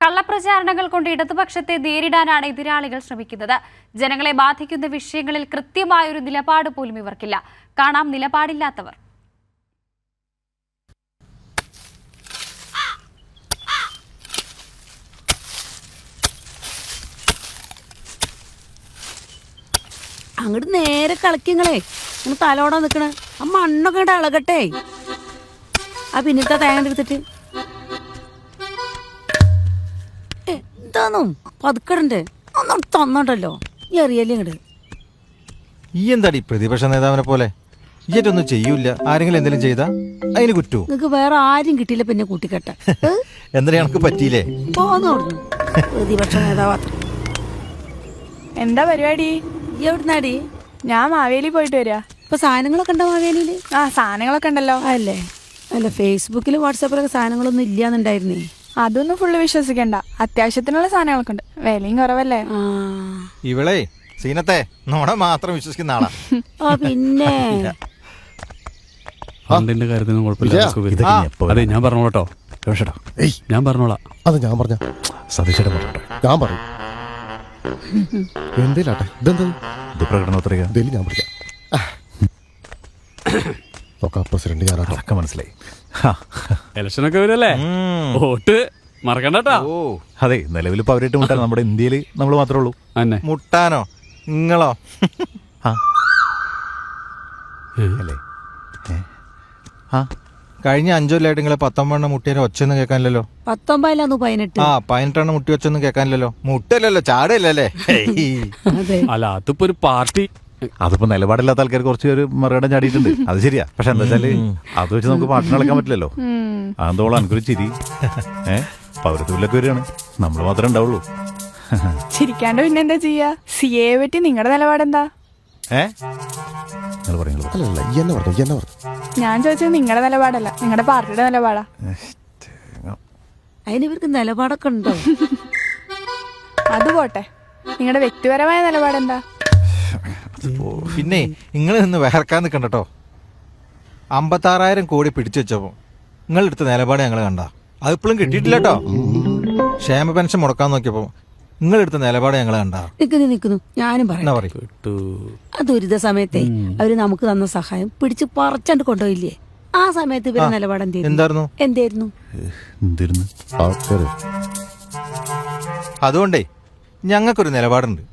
കള്ളപ്രചാരണങ്ങൾ കൊണ്ട് ഇടതുപക്ഷത്തെ നേരിടാനാണ് എതിരാളികൾ ശ്രമിക്കുന്നത്. ജനങ്ങളെ ബാധിക്കുന്ന വിഷയങ്ങളിൽ കൃത്യമായൊരു നിലപാട് പോലും ഇവർക്കില്ല. കാണാം നിലപാടില്ലാത്തവർ. അങ്ങോട്ട് നേരെ കളിക്കങ്ങളെ തലോടാൻ നിക്കണ ആ മണ്ണൊക്കെ ഇളകട്ടെ. ആ പിന്നത്തെ തേങ്ങ എടുത്തിട്ട് എന്താന്നോ പതുക്കടണ്ടേ ഒന്നും തന്നോണ്ടല്ലോ ഈ അറിയല്ലേ ഇങ്ങോട്ട്. ഈ എന്താടി പ്രതിപക്ഷ നേതാവിനെ പോലെ ഇതൊന്നും ചെയ്യൂല. ആരെങ്കിലും എന്തെങ്കിലും ചെയ്താ അതിന് കുറ്റൂ. നിങ്ങക്ക് വേറെ ആരും കിട്ടിയില്ല പിന്നെ കൂട്ടിക്കെട്ട എന്താ എനിക്ക് പറ്റിയില്ലേ പോന്നു പ്രതിപക്ഷ നേതാവ്. എന്താ പരിപാടി? എവിടുന്നാടി? ഞാൻ മാവേലി പോയിട്ട് വരിക. ഇപ്പൊ സാധനങ്ങളൊക്കെ ഉണ്ടോ മാവേലിയില്? ആ സാധനങ്ങളൊക്കെ ഉണ്ടല്ലോ. അല്ലേ അല്ല ഫേസ്ബുക്കിലും വാട്സാപ്പിലൊക്കെ സാധനങ്ങളൊന്നും ഇല്ലാന്നുണ്ടായിരുന്നേ. അതൊന്നും ഫുള്ള് വിശ്വസിക്കണ്ട. അത്യാവശ്യത്തിനുള്ള സാധനങ്ങളൊക്കെ ഉണ്ട്. വിലയും കുറവല്ലേ. ഇവളെ സീനത്തെ നോടെ മാത്രം വിശ്വസിക്കുന്ന ആളാ. പിന്നെ ഫണ്ടിന്റെ കാര്യത്തിനും കുഴപ്പമില്ല. അതെ ഞാൻ പറഞ്ഞോളട്ടോ. ഞാൻ പറഞ്ഞോളാം. അത് ഞാൻ പറഞ്ഞ സതീശേട്ടൻ പറഞ്ഞോട്ടെ. ഞാൻ പറയും എന്തേലാട്ടെ. ഇതെന്താ ഇത് പ്രകടനോത്തരക ഞാൻ പഠിക്കാം. പ്രസിഡന്റ് ഞാനൊക്കെ മനസ്സിലായി. ഇലക്ഷനൊക്കെ വരല്ലേ, വോട്ട് മറക്കണ്ടട്ടാ. അതെ നിലവിൽ ഇപ്പൊ അവരായിട്ട് മുട്ടാൻ നമ്മുടെ ഇന്ത്യയിൽ നമ്മൾ മാത്രമേ ഉള്ളൂ. അന്നെ മുട്ടാനോ നിങ്ങളോ? അല്ലേ കഴിഞ്ഞ 5 കൊല്ലമായിട്ട് നിങ്ങളെ 19 മുട്ടിയെ ഒച്ചൊന്നും കേൾക്കാനില്ലല്ലോ. 19 18 മുട്ടി ഒച്ചൊന്നും കേൾക്കാനില്ലല്ലോ. മുട്ടല്ലോ ചാടല്ലേ. അല്ല അതിപ്പോ ഒരു പാർട്ടി, അതിപ്പോ നിലപാടില്ലാത്ത ആൾക്കാർ കുറച്ച് പേര് മറുകടം ചാടിയിട്ടുണ്ട്. അത് ശരിയാ. പക്ഷെ എന്താ വെച്ചാല് അത് വെച്ച് നമുക്ക് പാട്ടിന് കളിക്കാൻ പറ്റില്ലല്ലോ. അതെന്തോളം എനിക്കൊരു ചിരി. പൗരത്വത്തിലൊക്കെ വരികയാണ്, നമ്മൾ മാത്രമേ ഉണ്ടാവുള്ളൂ. ചിരിക്കാണ്ട് പിന്നെന്താ ചെയ്യാ? സിയെ പറ്റി നിങ്ങളുടെ നിലപാടെന്താ? ഞാൻ ചോദിച്ചത് നിങ്ങളുടെ നിലപാടല്ല, നിങ്ങളുടെ പാർട്ടിയുടെ നിലപാടാ. അതിനിവർക്ക് നിലപാടൊക്കെ ഉണ്ടോ? അത് പോട്ടെ, നിങ്ങളുടെ വ്യക്തിപരമായ നിലപാടെന്താ? പിന്നെ നിങ്ങൾ നിന്ന് വേർക്കാൻ നിൽക്കണ്ടോ. 56,000 കോടി പിടിച്ചു വെച്ചപ്പോ നിങ്ങളെടുത്ത നിലപാട് ഞങ്ങൾ കണ്ട. അതിപ്പോഴും കിട്ടിയിട്ടില്ല കേട്ടോ. ക്ഷേമ പെൻഷൻ മുടക്കാൻ നോക്കിയപ്പോ നിങ്ങളെടുത്ത നിലപാട് ഞങ്ങൾ കണ്ട. നിക്കുന്നു ഞാനും പറയും. ആ ദുരിത സമയത്തെ അവര് നമുക്ക് തന്ന സഹായം പിടിച്ച് പറിച്ചണ്ട് കൊണ്ടുപോയില്ലേ? ആ സമയത്ത് ഇവരുടെ നിലപാട് എന്തായിരുന്നു? അതുകൊണ്ടേ ഞങ്ങൾക്കൊരു നിലപാടുണ്ട്.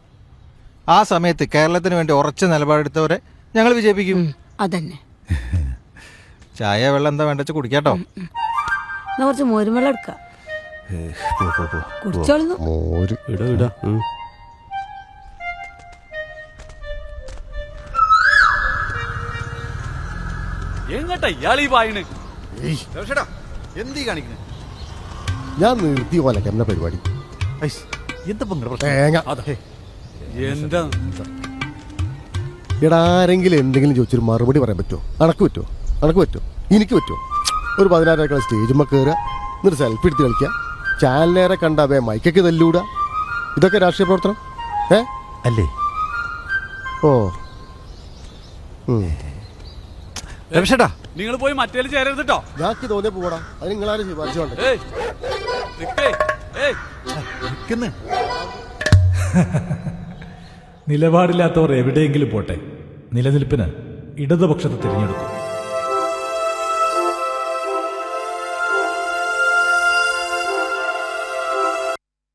ആ സമയത്ത് കേരളത്തിന് വേണ്ടി ഉറച്ച നിലപാടെടുത്തവരെ ഞങ്ങൾ വിജയിപ്പിക്കും. അതന്നെ. ചായ വെള്ളം എന്താ വേണ്ട കുടിക്കാട്ടോ. കുറച്ച് മോരും വെള്ളം എടുക്കാം. കുടിച്ചോളുന്നു. ഞാൻ നിർത്തി പോലെ എന്ന പരിപാടി ആരെങ്കിലും എന്തെങ്കിലും ചോദിച്ചൊരു മറുപടി പറയാൻ പറ്റുമോ? അനക്ക് പറ്റുമോ? എനിക്ക് പറ്റുമോ? ഒരു 16 സ്റ്റേജുമ്മ കയറുക, എന്നിട്ട് സെൽഫി എടുത്ത് കളിക്കുക, ചാനലേറെ കണ്ടാവേ മൈക്കൊക്കെ തല്ലൂടുക. ഇതൊക്കെ രാഷ്ട്രീയ പ്രവർത്തനം അല്ലേ? ഓ നിങ്ങൾ പോയി മറ്റേ ചേരരുതട്ടോ. ഞാക്ക് തോന്നിയ പോടാ. അത് നിങ്ങളാരും ശുപാർശ വേണ്ട. നിലപാടില്ലാത്തവർ എവിടെയെങ്കിലും പോട്ടെ, നിലനിൽപ്പിന് ഇടതുപക്ഷത്തെ തിരഞ്ഞെടുക്കും.